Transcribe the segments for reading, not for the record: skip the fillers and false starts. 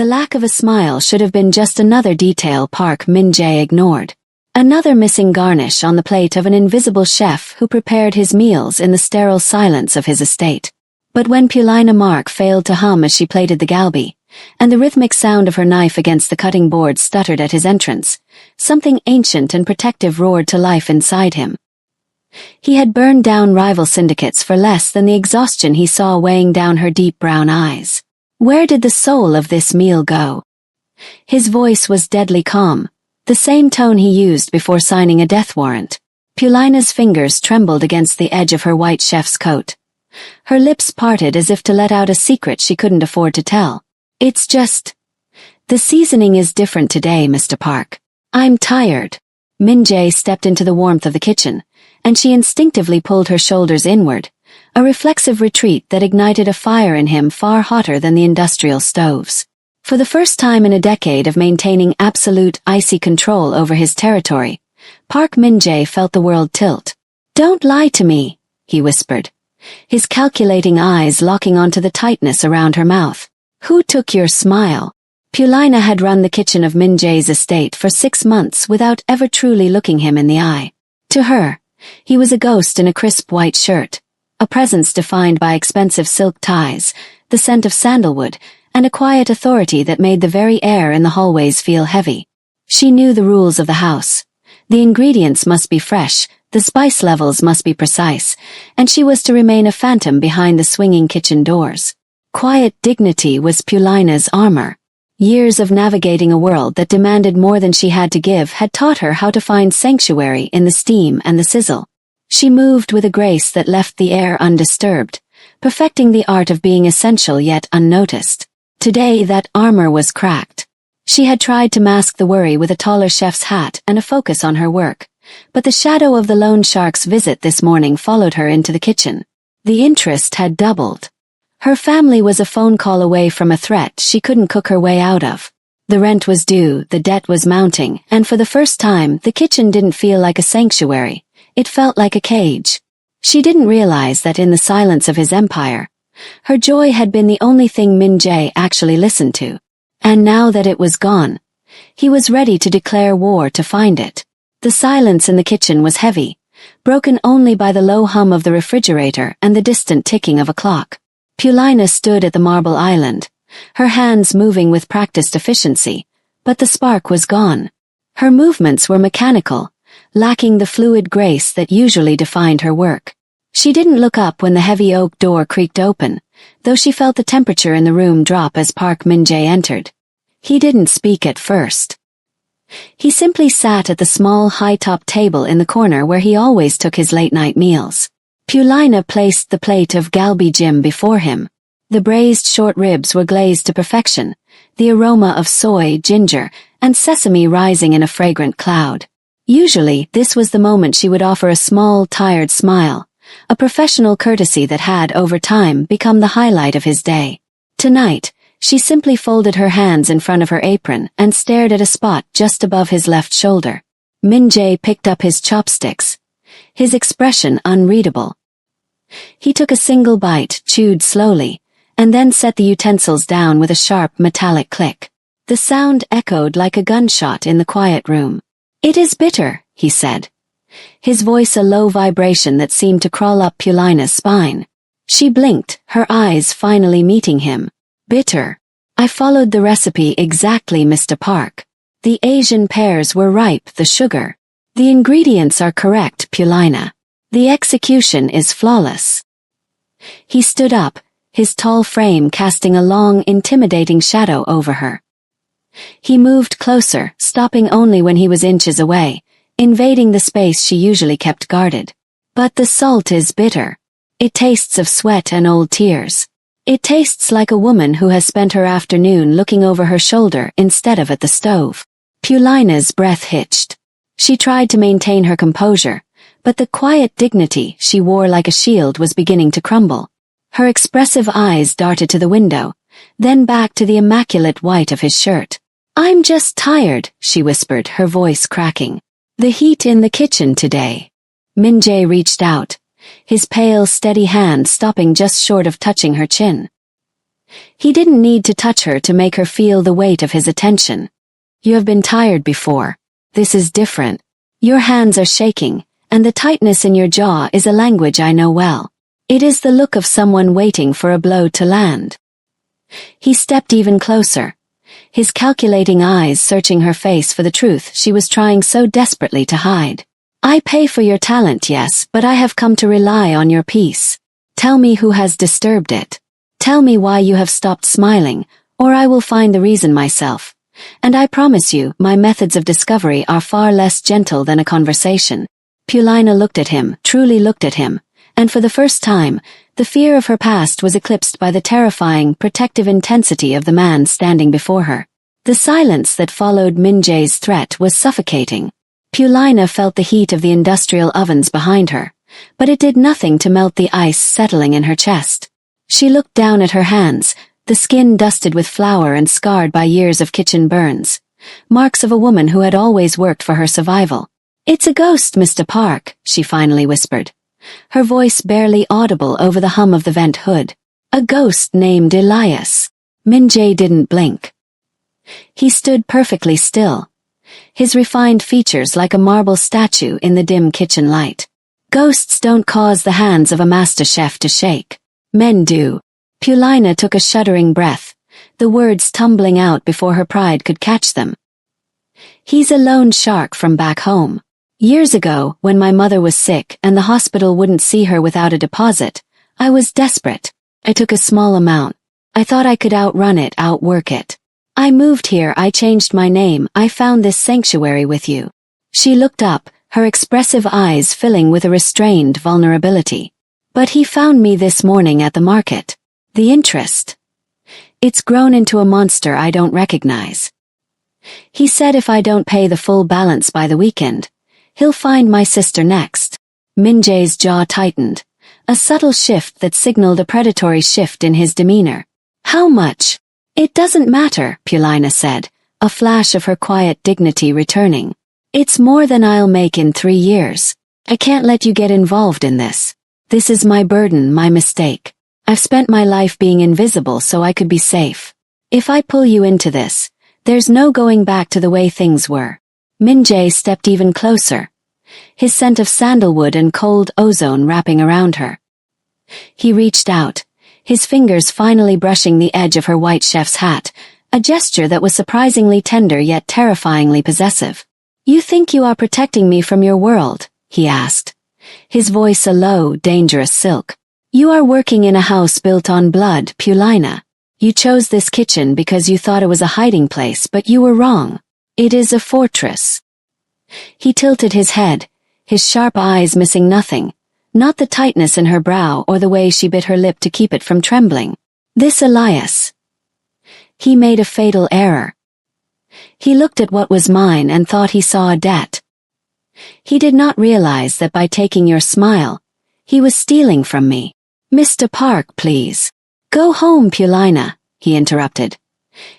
The lack of a smile should have been just another detail Park Min-jae ignored. Another missing garnish on the plate of an invisible chef who prepared his meals in the sterile silence of his estate. But when Pulina Mark failed to hum as she plated the galbi, and the rhythmic sound of her knife against the cutting board stuttered at his entrance, something ancient and protective roared to life inside him. He had burned down rival syndicates for less than the exhaustion he saw weighing down her deep brown eyes. Where did the soul of this meal go? His voice was deadly calm, the same tone he used before signing a death warrant. Pulina's fingers trembled against the edge of her white chef's coat. Her lips parted as if to let out a secret she couldn't afford to tell. It's just... The seasoning is different today, Mr. Park. I'm tired. Min-jae stepped into the warmth of the kitchen, and she instinctively pulled her shoulders inward, a reflexive retreat that ignited a fire in him far hotter than the industrial stoves. For the first time in a decade of maintaining absolute icy control over his territory, Park Min-jae felt the world tilt. "Don't lie to me," he whispered, his calculating eyes locking onto the tightness around her mouth. "Who took your smile?" Pulina had run the kitchen of Min-jae's estate for 6 months without ever truly looking him in the eye. To her, he was a ghost in a crisp white shirt, a presence defined by expensive silk ties, the scent of sandalwood, and a quiet authority that made the very air in the hallways feel heavy. She knew the rules of the house. The ingredients must be fresh, the spice levels must be precise, and she was to remain a phantom behind the swinging kitchen doors. Quiet dignity was Pulina's armor. Years of navigating a world that demanded more than she had to give had taught her how to find sanctuary in the steam and the sizzle. She moved with a grace that left the air undisturbed, perfecting the art of being essential yet unnoticed. Today that armor was cracked. She had tried to mask the worry with a taller chef's hat and a focus on her work, but the shadow of the loan shark's visit this morning followed her into the kitchen. The interest had doubled. Her family was a phone call away from a threat she couldn't cook her way out of. The rent was due, the debt was mounting, and for the first time, the kitchen didn't feel like a sanctuary. It felt like a cage. She didn't realize that in the silence of his empire, her joy had been the only thing Min-jae actually listened to. And now that it was gone, he was ready to declare war to find it. The silence in the kitchen was heavy, broken only by the low hum of the refrigerator and the distant ticking of a clock. Pulina stood at the marble island, her hands moving with practiced efficiency, but the spark was gone. Her movements were mechanical, lacking the fluid grace that usually defined her work. She didn't look up when the heavy oak door creaked open, though she felt the temperature in the room drop as Park Min-jae entered. He didn't speak at first. He simply sat at the small high-top table in the corner where he always took his late-night meals. Pulina placed the plate of galbi jim before him. The braised short ribs were glazed to perfection, the aroma of soy, ginger, and sesame rising in a fragrant cloud. Usually, this was the moment she would offer a small, tired smile, a professional courtesy that had, over time, become the highlight of his day. Tonight, she simply folded her hands in front of her apron and stared at a spot just above his left shoulder. Min-jae picked up his chopsticks, his expression unreadable. He took a single bite, chewed slowly, and then set the utensils down with a sharp metallic click. The sound echoed like a gunshot in the quiet room. "It is bitter," he said, his voice a low vibration that seemed to crawl up Pulina's spine. She blinked, her eyes finally meeting him. "Bitter. I followed the recipe exactly, Mr. Park. The Asian pears were ripe, the sugar. The ingredients are correct, Pulina. The execution is flawless." He stood up, his tall frame casting a long, intimidating shadow over her. He moved closer, stopping only when he was inches away, invading the space she usually kept guarded. "But the salt is bitter. It tastes of sweat and old tears. It tastes like a woman who has spent her afternoon looking over her shoulder instead of at the stove." Pulina's breath hitched. She tried to maintain her composure, but the quiet dignity she wore like a shield was beginning to crumble. Her expressive eyes darted to the window, then back to the immaculate white of his shirt. "I'm just tired," she whispered, her voice cracking. "The heat in the kitchen today." Min-jae reached out, his pale, steady hand stopping just short of touching her chin. He didn't need to touch her to make her feel the weight of his attention. You have been tired before. This is different. Your hands are shaking, and the tightness in your jaw is a language I know well. It is the look of someone waiting for a blow to land. He stepped even closer, his calculating eyes searching her face for the truth she was trying so desperately to hide. I pay for your talent, yes, but I have come to rely on your peace. Tell me who has disturbed it. Tell me why you have stopped smiling, or I will find the reason myself. And I promise you, my methods of discovery are far less gentle than a conversation. Paulina looked at him, truly looked at him, and for the first time, the fear of her past was eclipsed by the terrifying, protective intensity of the man standing before her. The silence that followed Min-jae's threat was suffocating. Paulina felt the heat of the industrial ovens behind her, but it did nothing to melt the ice settling in her chest. She looked down at her hands, the skin dusted with flour and scarred by years of kitchen burns, marks of a woman who had always worked for her survival. It's a ghost, Mr. Park, she finally whispered, her voice barely audible over the hum of the vent hood. A ghost named Elias. Min-jae didn't blink. He stood perfectly still, his refined features like a marble statue in the dim kitchen light. Ghosts don't cause the hands of a master chef to shake. Men do. Paulina took a shuddering breath, the words tumbling out before her pride could catch them. He's a loan shark from back home. Years ago, when my mother was sick and the hospital wouldn't see her without a deposit, I was desperate. I took a small amount. I thought I could outrun it, outwork it. I moved here, I changed my name, I found this sanctuary with you. She looked up, her expressive eyes filling with a restrained vulnerability. But he found me this morning at the market. The interest. It's grown into a monster I don't recognize. He said if I don't pay the full balance by the weekend, he'll find my sister next. Min-jae's jaw tightened, a subtle shift that signaled a predatory shift in his demeanor. How much? It doesn't matter, Paulina said, a flash of her quiet dignity returning. It's more than I'll make in 3 years. I can't let you get involved in this. This is my burden, my mistake. I've spent my life being invisible so I could be safe. If I pull you into this, there's no going back to the way things were. Min-jae stepped even closer, his scent of sandalwood and cold ozone wrapping around her. He reached out, his fingers finally brushing the edge of her white chef's hat, a gesture that was surprisingly tender yet terrifyingly possessive. You think you are protecting me from your world? He asked, his voice a low, dangerous silk. You are working in a house built on blood, Paulina. You chose this kitchen because you thought it was a hiding place, but you were wrong. It is a fortress. He tilted his head, his sharp eyes missing nothing, not the tightness in her brow or the way she bit her lip to keep it from trembling. This Elias. He made a fatal error. He looked at what was mine and thought he saw a debt. He did not realize that by taking your smile, he was stealing from me. Mr. Park, please. Go home, Paulina, he interrupted,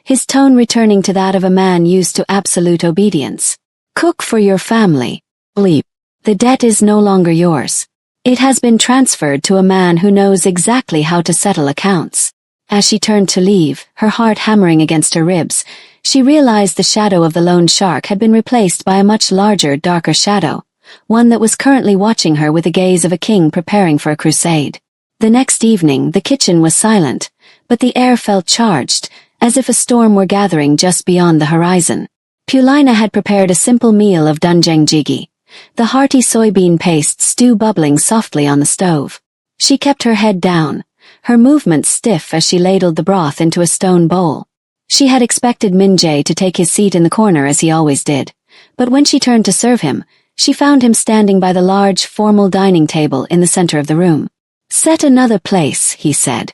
his tone returning to that of a man used to absolute obedience. Cook for your family. Bleep. The debt is no longer yours. It has been transferred to a man who knows exactly how to settle accounts. As she turned to leave, her heart hammering against her ribs, she realized the shadow of the lone shark had been replaced by a much larger, darker shadow, one that was currently watching her with the gaze of a king preparing for a crusade. The next evening, the kitchen was silent, but the air felt charged, as if a storm were gathering just beyond the horizon. Paulina had prepared a simple meal of doenjang jjigae, the hearty soybean paste stew bubbling softly on the stove. She kept her head down, her movements stiff as she ladled the broth into a stone bowl. She had expected Min-jae to take his seat in the corner as he always did, but when she turned to serve him, she found him standing by the large, formal dining table in the center of the room. Set another place, he said.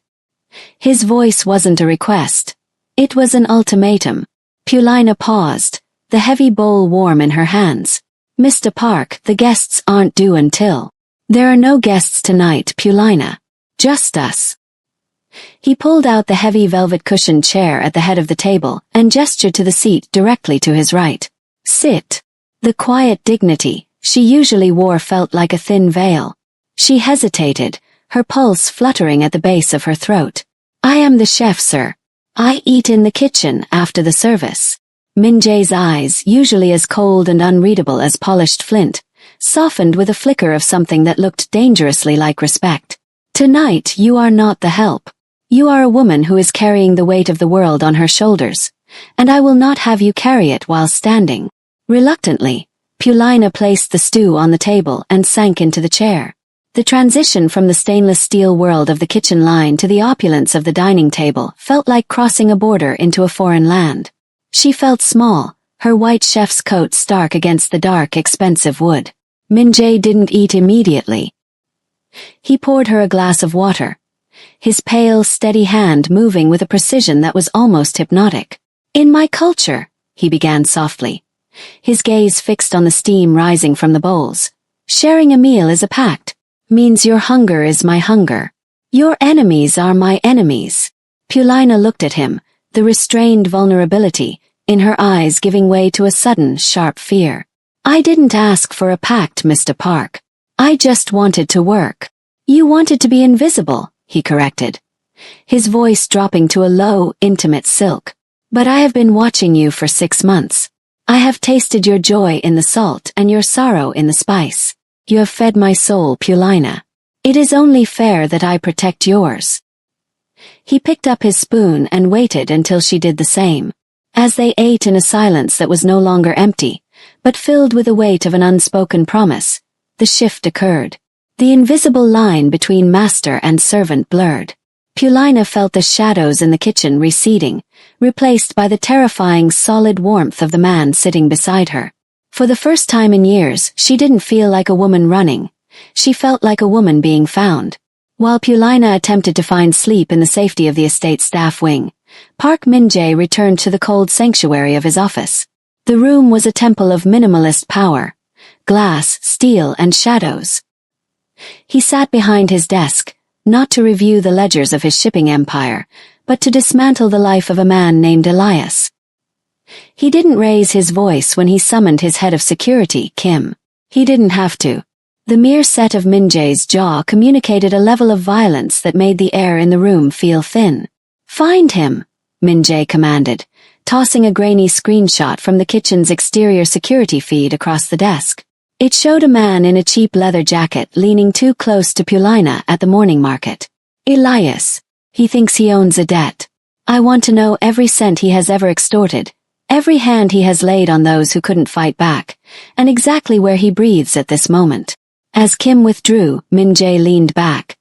His voice wasn't a request. It was an ultimatum. Paulina paused, the heavy bowl warm in her hands. Mr. Park, the guests aren't due until. There are no guests tonight, Paulina. Just us. He pulled out the heavy velvet-cushioned chair at the head of the table and gestured to the seat directly to his right. Sit. The quiet dignity she usually wore felt like a thin veil. She hesitated, her pulse fluttering at the base of her throat. I am the chef, sir. I eat in the kitchen after the service. Min Jae's eyes, usually as cold and unreadable as polished flint, softened with a flicker of something that looked dangerously like respect. Tonight you are not the help. You are a woman who is carrying the weight of the world on her shoulders, and I will not have you carry it while standing. Reluctantly, Pulina placed the stew on the table and sank into the chair. The transition from the stainless steel world of the kitchen line to the opulence of the dining table felt like crossing a border into a foreign land. She felt small, her white chef's coat stark against the dark, expensive wood. Min Jae didn't eat immediately. He poured her a glass of water, his pale, steady hand moving with a precision that was almost hypnotic. In my culture, he began softly, his gaze fixed on the steam rising from the bowls. Sharing a meal is a pact. Means your hunger is my hunger. Your enemies are my enemies. Pulina looked at him, the restrained vulnerability in her eyes giving way to a sudden, sharp fear. I didn't ask for a pact, Mr. Park. I just wanted to work. You wanted to be invisible, he corrected, his voice dropping to a low, intimate silk. But I have been watching you for 6 months. I have tasted your joy in the salt and your sorrow in the spice. You have fed my soul, Pulina. It is only fair that I protect yours. He picked up his spoon and waited until she did the same. As they ate in a silence that was no longer empty, but filled with the weight of an unspoken promise, the shift occurred. The invisible line between master and servant blurred. Pulina felt the shadows in the kitchen receding, replaced by the terrifying solid warmth of the man sitting beside her. For the first time in years, she didn't feel like a woman running. She felt like a woman being found. While Pulina attempted to find sleep in the safety of the estate staff wing, Park Min-jae returned to the cold sanctuary of his office. The room was a temple of minimalist power, glass, steel, and shadows. He sat behind his desk, not to review the ledgers of his shipping empire, but to dismantle the life of a man named Elias. He didn't raise his voice when he summoned his head of security, Kim. He didn't have to. The mere set of Min Jae's jaw communicated a level of violence that made the air in the room feel thin. Find him, Min Jae commanded, tossing a grainy screenshot from the kitchen's exterior security feed across the desk. It showed a man in a cheap leather jacket leaning too close to Pulina at the morning market. Elias. He thinks he owns a debt. I want to know every cent he has ever extorted, every hand he has laid on those who couldn't fight back, and exactly where he breathes at this moment. As Kim withdrew, Min Jae leaned back,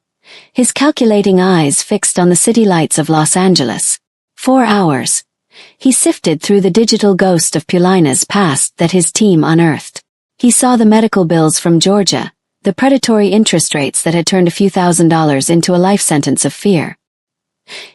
his calculating eyes fixed on the city lights of Los Angeles. 4 hours. He sifted through the digital ghost of Pulina's past that his team unearthed. He saw the medical bills from Georgia, the predatory interest rates that had turned a few $1,000s into a life sentence of fear.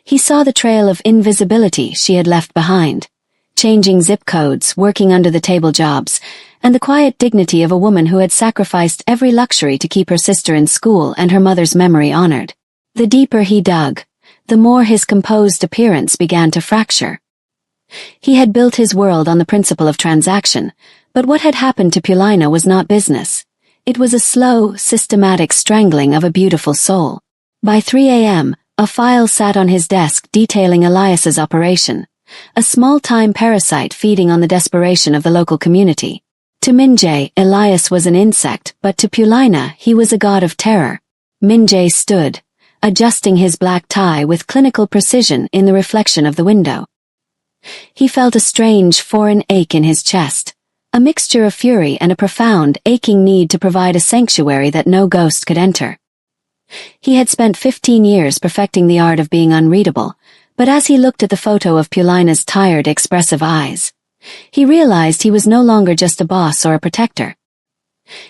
He saw the trail of invisibility she had left behind, changing zip codes, working under the table jobs, and the quiet dignity of a woman who had sacrificed every luxury to keep her sister in school and her mother's memory honored. The deeper he dug, the more his composed appearance began to fracture. He had built his world on the principle of transaction, but what had happened to Pulina was not business. It was a slow, systematic strangling of a beautiful soul. By 3 a.m., a file sat on his desk detailing Elias's operation, a small-time parasite feeding on the desperation of the local community. To Min Jae, Elias was an insect, but to Pulina, he was a god of terror. Min Jae stood, adjusting his black tie with clinical precision in the reflection of the window. He felt a strange, foreign ache in his chest, a mixture of fury and a profound, aching need to provide a sanctuary that no ghost could enter. He had spent 15 years perfecting the art of being unreadable, but as he looked at the photo of Pulina's tired, expressive eyes, he realized he was no longer just a boss or a protector.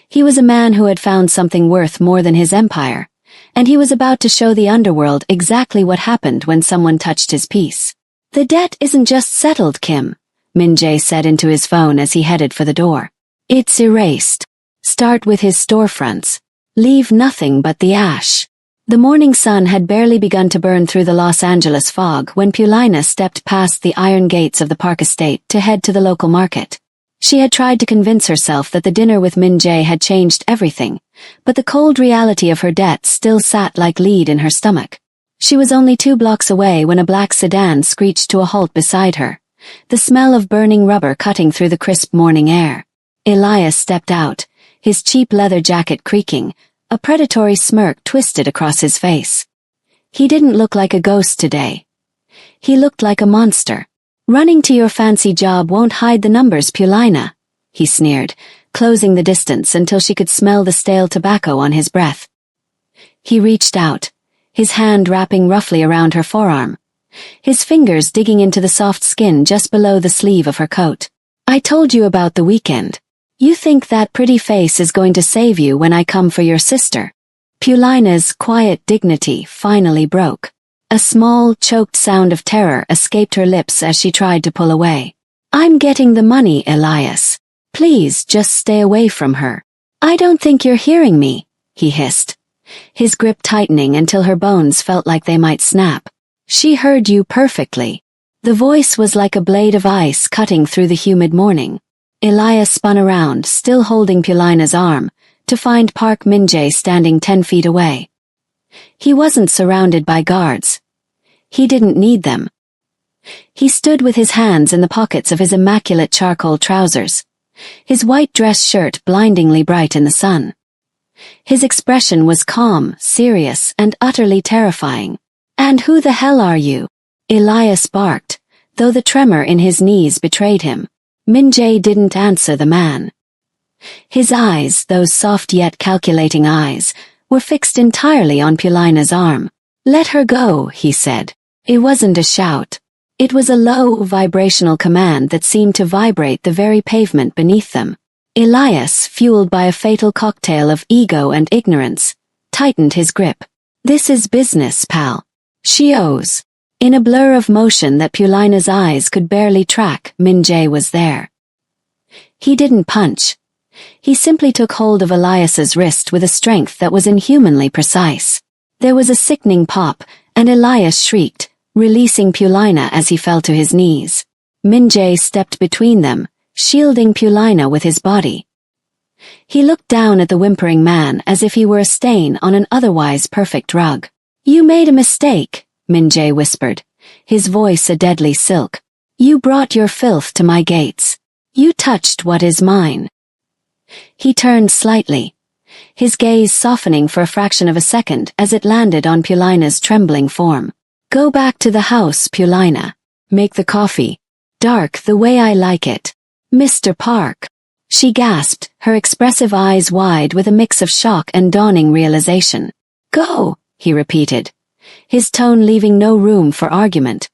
He was a man who had found something worth more than his empire, and he was about to show the underworld exactly what happened when someone touched his peace. The debt isn't just settled, Kim, Min Jae said into his phone as he headed for the door. It's erased. Start with his storefronts. Leave nothing but the ash. The morning sun had barely begun to burn through the Los Angeles fog when Pulina stepped past the iron gates of the Park estate to head to the local market. She had tried to convince herself that the dinner with Min Jae had changed everything, but the cold reality of her debt still sat like lead in her stomach. She was only 2 blocks away when a black sedan screeched to a halt beside her, the smell of burning rubber cutting through the crisp morning air. Elias stepped out, his cheap leather jacket creaking, a predatory smirk twisted across his face. He didn't look like a ghost today. He looked like a monster. "Running to your fancy job won't hide the numbers, Paulina," he sneered, closing the distance until she could smell the stale tobacco on his breath. He reached out, his hand wrapping roughly around her forearm, his fingers digging into the soft skin just below the sleeve of her coat. "I told you about the weekend. You think that pretty face is going to save you when I come for your sister?" Paulina's quiet dignity finally broke. A small, choked sound of terror escaped her lips as she tried to pull away. "I'm getting the money, Elias. Please just stay away from her." "I don't think you're hearing me," he hissed, his grip tightening until her bones felt like they might snap. "She heard you perfectly." The voice was like a blade of ice cutting through the humid morning. Elias spun around, still holding Paulina's arm, to find Park Min-jae standing 10 feet away. He wasn't surrounded by guards. He didn't need them. He stood with his hands in the pockets of his immaculate charcoal trousers, his white dress shirt blindingly bright in the sun. His expression was calm, serious, and utterly terrifying. "And who the hell are you?" Elias barked, though the tremor in his knees betrayed him. Min-jae didn't answer the man. His eyes, those soft yet calculating eyes, were fixed entirely on Paulina's arm. "Let her go," he said. It wasn't a shout. It was a low, vibrational command that seemed to vibrate the very pavement beneath them. Elias, fueled by a fatal cocktail of ego and ignorance, tightened his grip. "This is business, pal. She owes." In a blur of motion that Paulina's eyes could barely track, Min-jae was there. He didn't punch. He simply took hold of Elias's wrist with a strength that was inhumanly precise. There was a sickening pop, and Elias shrieked, releasing Paulina as he fell to his knees. Min-jae stepped between them, shielding Paulina with his body. He looked down at the whimpering man as if he were a stain on an otherwise perfect rug. "You made a mistake," Min-jae whispered, his voice a deadly silk. "You brought your filth to my gates. You touched what is mine." He turned slightly, his gaze softening for a fraction of a second as it landed on Paulina's trembling form. "Go back to the house, Paulina. Make the coffee. Dark the way I like it. Mr. Park." She gasped, her expressive eyes wide with a mix of shock and dawning realization. "Go," he repeated, his tone leaving no room for argument.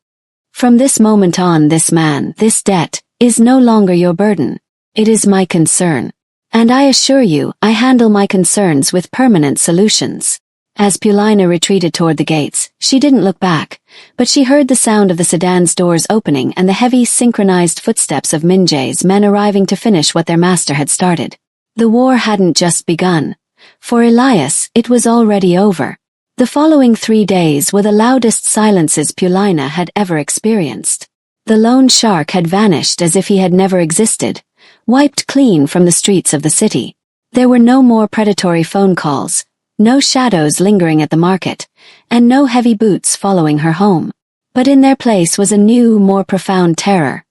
"From this moment on, this man, this debt, is no longer your burden. It is my concern. And I assure you, I handle my concerns with permanent solutions." As Paulina retreated toward the gates, she didn't look back, but she heard the sound of the sedan's doors opening and the heavy, synchronized footsteps of Min-jae's men arriving to finish what their master had started. The war hadn't just begun. For Elias, it was already over. The following 3 days were the loudest silences Paulina had ever experienced. The lone shark had vanished as if he had never existed, wiped clean from the streets of the city. There were no more predatory phone calls, no shadows lingering at the market, and no heavy boots following her home. But in their place was a new, more profound terror,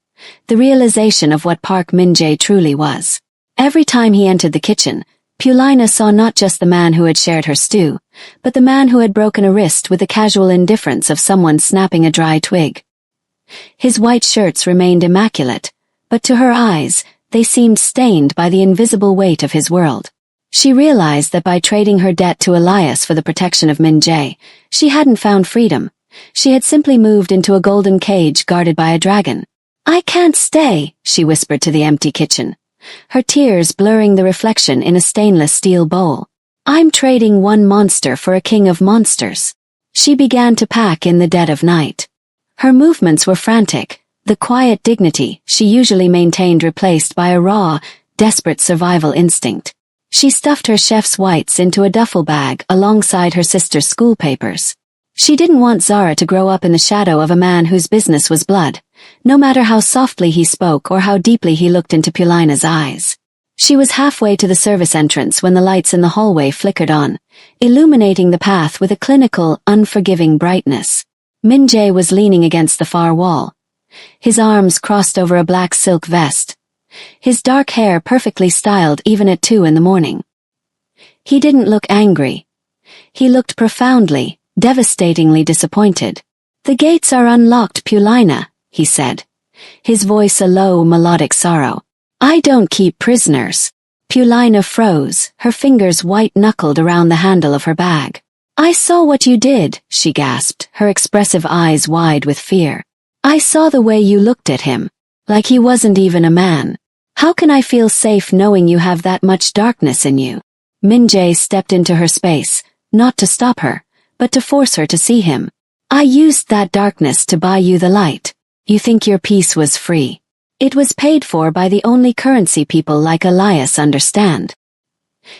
the realization of what Park Min-jae truly was. Every time he entered the kitchen, Paulina saw not just the man who had shared her stew, but the man who had broken a wrist with the casual indifference of someone snapping a dry twig. His white shirts remained immaculate, but to her eyes, they seemed stained by the invisible weight of his world. She realized that by trading her debt to Elias for the protection of Min-jae, she hadn't found freedom. She had simply moved into a golden cage guarded by a dragon. "I can't stay," she whispered to the empty kitchen, her tears blurring the reflection in a stainless steel bowl. "I'm trading one monster for a king of monsters." She began to pack in the dead of night. Her movements were frantic, the quiet dignity she usually maintained replaced by a raw, desperate survival instinct. She stuffed her chef's whites into a duffel bag alongside her sister's school papers. She didn't want Zara to grow up in the shadow of a man whose business was blood, no matter how softly he spoke or how deeply he looked into Paulina's eyes. She was halfway to the service entrance when the lights in the hallway flickered on, illuminating the path with a clinical, unforgiving brightness. Min-jae was leaning against the far wall, his arms crossed over a black silk vest, his dark hair perfectly styled even at 2 in the morning. He didn't look angry. He looked profoundly, devastatingly disappointed. "The gates are unlocked, Pulina," he said, his voice a low, melodic sorrow. "I don't keep prisoners." Pulina froze, her fingers white-knuckled around the handle of her bag. "I saw what you did," she gasped, her expressive eyes wide with fear. "I saw the way you looked at him, like he wasn't even a man. How can I feel safe knowing you have that much darkness in you?" Min-jae stepped into her space, not to stop her, but to force her to see him. "I used that darkness to buy you the light. You think your peace was free. It was paid for by the only currency people like Elias understand."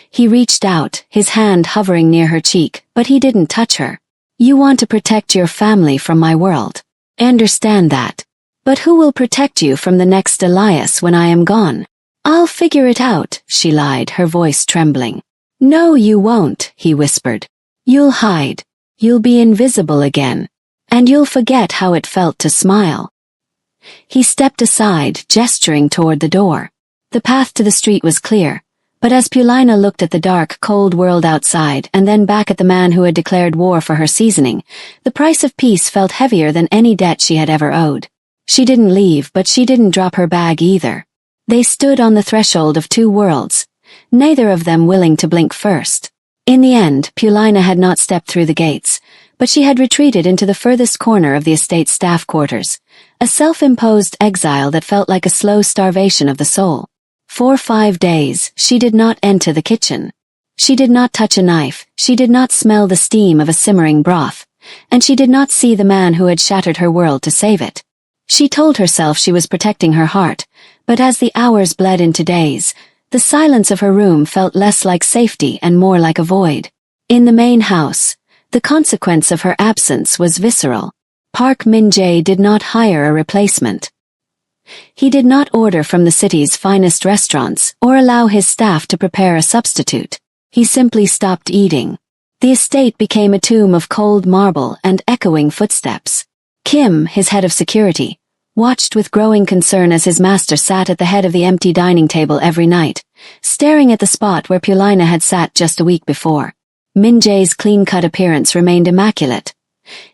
He reached out, his hand hovering near her cheek, but he didn't touch her. "You want to protect your family from my world. I understand that. But who will protect you from the next Elias when I am gone?" "I'll figure it out," she lied, her voice trembling. "No, you won't," he whispered. "You'll hide. You'll be invisible again. And you'll forget how it felt to smile." He stepped aside, gesturing toward the door. The path to the street was clear, but as Pulina looked at the dark, cold world outside and then back at the man who had declared war for her seasoning, the price of peace felt heavier than any debt she had ever owed. She didn't leave, but she didn't drop her bag either. They stood on the threshold of 2 worlds, neither of them willing to blink first. In the end, Pulina had not stepped through the gates, but she had retreated into the furthest corner of the estate's staff quarters, a self-imposed exile that felt like a slow starvation of the soul. For 5 days, she did not enter the kitchen. She did not touch a knife, she did not smell the steam of a simmering broth, and she did not see the man who had shattered her world to save it. She told herself she was protecting her heart, but as the hours bled into days, the silence of her room felt less like safety and more like a void. In the main house, the consequence of her absence was visceral. Park Min-jae did not hire a replacement. He did not order from the city's finest restaurants or allow his staff to prepare a substitute. He simply stopped eating. The estate became a tomb of cold marble and echoing footsteps. Kim, his head of security, watched with growing concern as his master sat at the head of the empty dining table every night, staring at the spot where Pulina had sat just a week before. Min-jae's clean-cut appearance remained immaculate,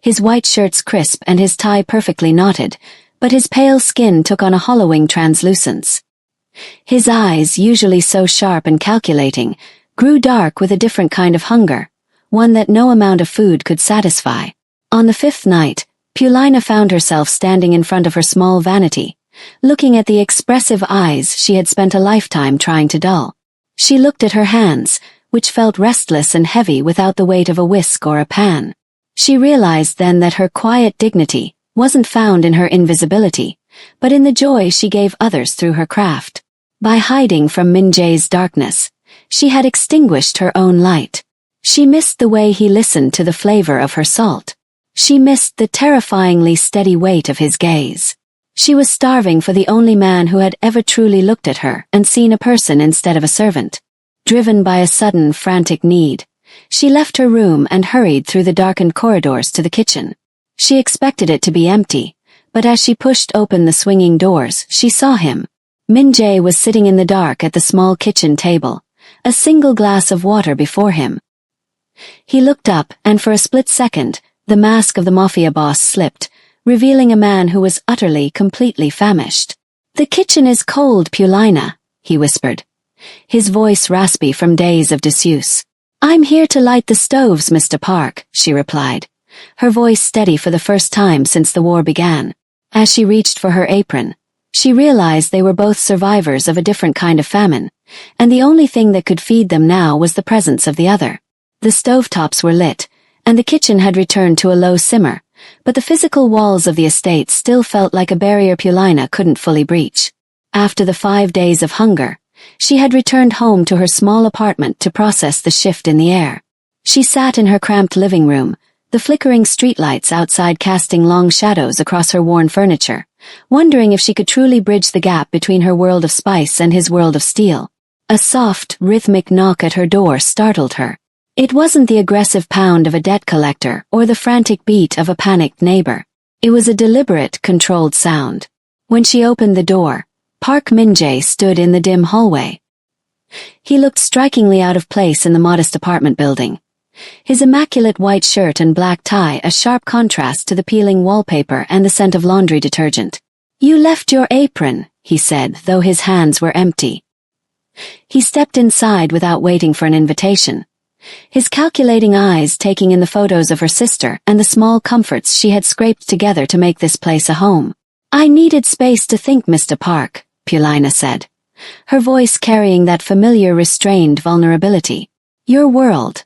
his white shirts crisp and his tie perfectly knotted, but his pale skin took on a hollowing translucence. His eyes, usually so sharp and calculating, grew dark with a different kind of hunger, one that no amount of food could satisfy. On the 5th night, Pulina found herself standing in front of her small vanity, looking at the expressive eyes she had spent a lifetime trying to dull. She looked at her hands, which felt restless and heavy without the weight of a whisk or a pan. She realized then that her quiet dignity wasn't found in her invisibility, but in the joy she gave others through her craft. By hiding from Min-jae's darkness, she had extinguished her own light. She missed the way he listened to the flavor of her salt. She missed the terrifyingly steady weight of his gaze. She was starving for the only man who had ever truly looked at her and seen a person instead of a servant. Driven by a sudden, frantic need, she left her room and hurried through the darkened corridors to the kitchen. She expected it to be empty, but as she pushed open the swinging doors, she saw him. Min-jae was sitting in the dark at the small kitchen table, a single glass of water before him. He looked up, and for a split second, the mask of the Mafia boss slipped, revealing a man who was utterly, completely famished. "The kitchen is cold, Pulina," he whispered, his voice raspy from days of disuse. "I'm here to light the stoves, Mr. Park," she replied, her voice steady for the first time since the war began. As she reached for her apron, she realized they were both survivors of a different kind of famine, and the only thing that could feed them now was the presence of the other. The stovetops were lit, and the kitchen had returned to a low simmer, but the physical walls of the estate still felt like a barrier Pulina couldn't fully breach. After the 5 days of hunger, she had returned home to her small apartment to process the shift in the air. She sat in her cramped living room, the flickering streetlights outside casting long shadows across her worn furniture, wondering if she could truly bridge the gap between her world of spice and his world of steel. A soft, rhythmic knock at her door startled her. It wasn't the aggressive pound of a debt collector or the frantic beat of a panicked neighbor. It was a deliberate, controlled sound. When she opened the door, Park Min-jae stood in the dim hallway. He looked strikingly out of place in the modest apartment building. His immaculate white shirt and black tie a sharp contrast to the peeling wallpaper and the scent of laundry detergent. "You left your apron," he said, though his hands were empty. He stepped inside without waiting for an invitation, his calculating eyes taking in the photos of her sister and the small comforts she had scraped together to make this place a home. "I needed space to think, Mr. Park," Pulina said, her voice carrying that familiar restrained vulnerability. "Your world.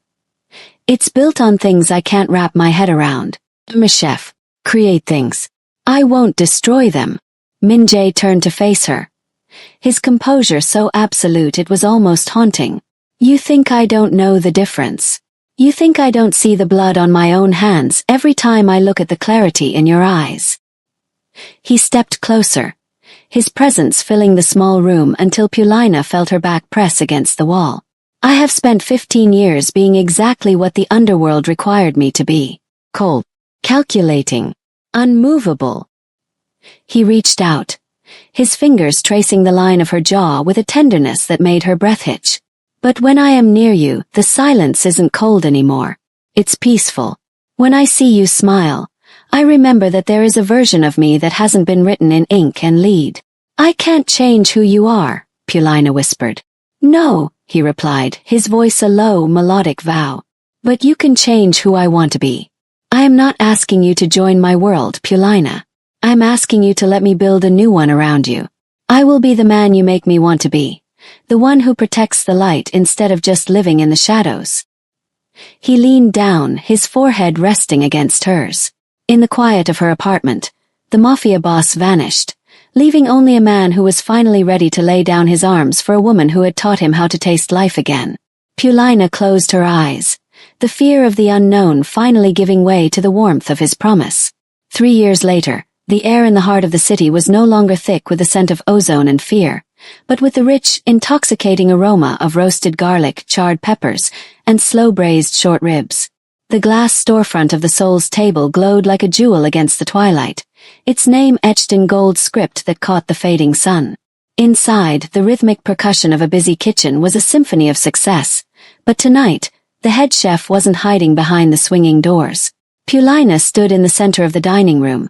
It's built on things I can't wrap my head around. I'm a chef. Create things. I won't destroy them." Min-jae turned to face her, his composure so absolute it was almost haunting. "You think I don't know the difference? You think I don't see the blood on my own hands every time I look at the clarity in your eyes?" He stepped closer, his presence filling the small room until Pulina felt her back press against the wall. "I have spent 15 years being exactly what the underworld required me to be. Cold, calculating, unmovable." He reached out, his fingers tracing the line of her jaw with a tenderness that made her breath hitch. "But when I am near you, the silence isn't cold anymore. It's peaceful. When I see you smile, I remember that there is a version of me that hasn't been written in ink and lead." "I can't change who you are," Pulina whispered. "No," he replied, his voice a low, melodic vow. "But you can change who I want to be. I am not asking you to join my world, Pulina. I'm asking you to let me build a new one around you. I will be the man you make me want to be, the one who protects the light instead of just living in the shadows." He leaned down, his forehead resting against hers. In the quiet of her apartment, the Mafia boss vanished, leaving only a man who was finally ready to lay down his arms for a woman who had taught him how to taste life again. Pulina closed her eyes, the fear of the unknown finally giving way to the warmth of his promise. 3 years later, the air in the heart of the city was no longer thick with the scent of ozone and fear, but with the rich, intoxicating aroma of roasted garlic, charred peppers, and slow-braised short ribs. The glass storefront of the Soul's table glowed like a jewel against the twilight, its name etched in gold script that caught the fading sun. Inside, the rhythmic percussion of a busy kitchen was a symphony of success, but tonight, the head chef wasn't hiding behind the swinging doors. Pulina stood in the center of the dining room,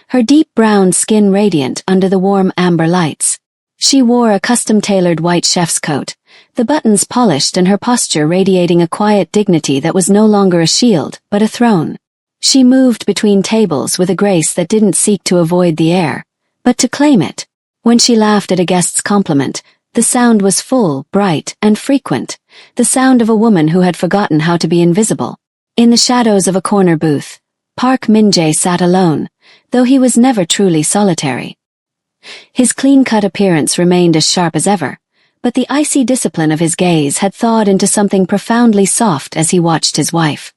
her deep brown skin radiant under the warm amber lights. She wore a custom-tailored white chef's coat, the buttons polished and her posture radiating a quiet dignity that was no longer a shield, but a throne. She moved between tables with a grace that didn't seek to avoid the air, but to claim it. When she laughed at a guest's compliment, the sound was full, bright, and frequent, the sound of a woman who had forgotten how to be invisible. In the shadows of a corner booth, Park Min-jae sat alone, though he was never truly solitary. His clean-cut appearance remained as sharp as ever, but the icy discipline of his gaze had thawed into something profoundly soft as he watched his wife.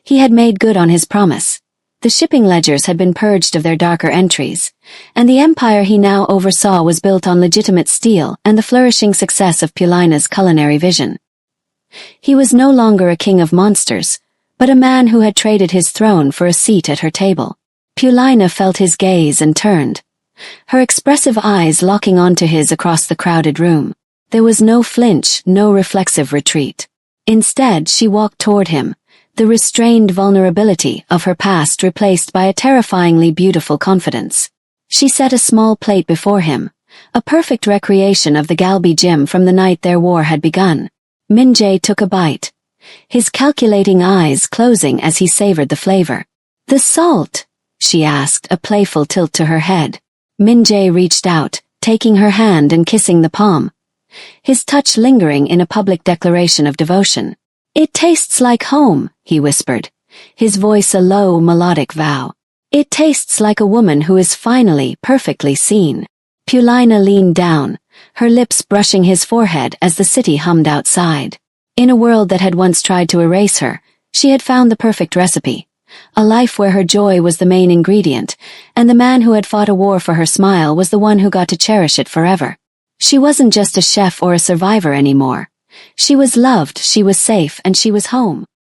He had made good on his promise. The shipping ledgers had been purged of their darker entries, and the empire he now oversaw was built on legitimate steel and the flourishing success of Pulina's culinary vision. He was no longer a king of monsters, but a man who had traded his throne for a seat at her table. Pulina felt his gaze and turned, her expressive eyes locking onto his across the crowded room. There was no flinch, no reflexive retreat. Instead, she walked toward him, the restrained vulnerability of her past replaced by a terrifyingly beautiful confidence. She set a small plate before him, a perfect recreation of the Galbi gym from the night their war had begun. Min-jae took a bite, his calculating eyes closing as he savored the flavor. "The salt?" she asked, a playful tilt to her head. Min-jae reached out, taking her hand and kissing the palm, his touch lingering in a public declaration of devotion. "It tastes like home," he whispered, his voice a low, melodic vow. "It tastes like a woman who is finally perfectly seen." Pulina leaned down, her lips brushing his forehead as the city hummed outside. In a world that had once tried to erase her, she had found the perfect recipe. A life where her joy was the main ingredient, and the man who had fought a war for her smile was the one who got to cherish it forever. She wasn't just a chef or a survivor anymore. She was loved, she was safe, and she was home.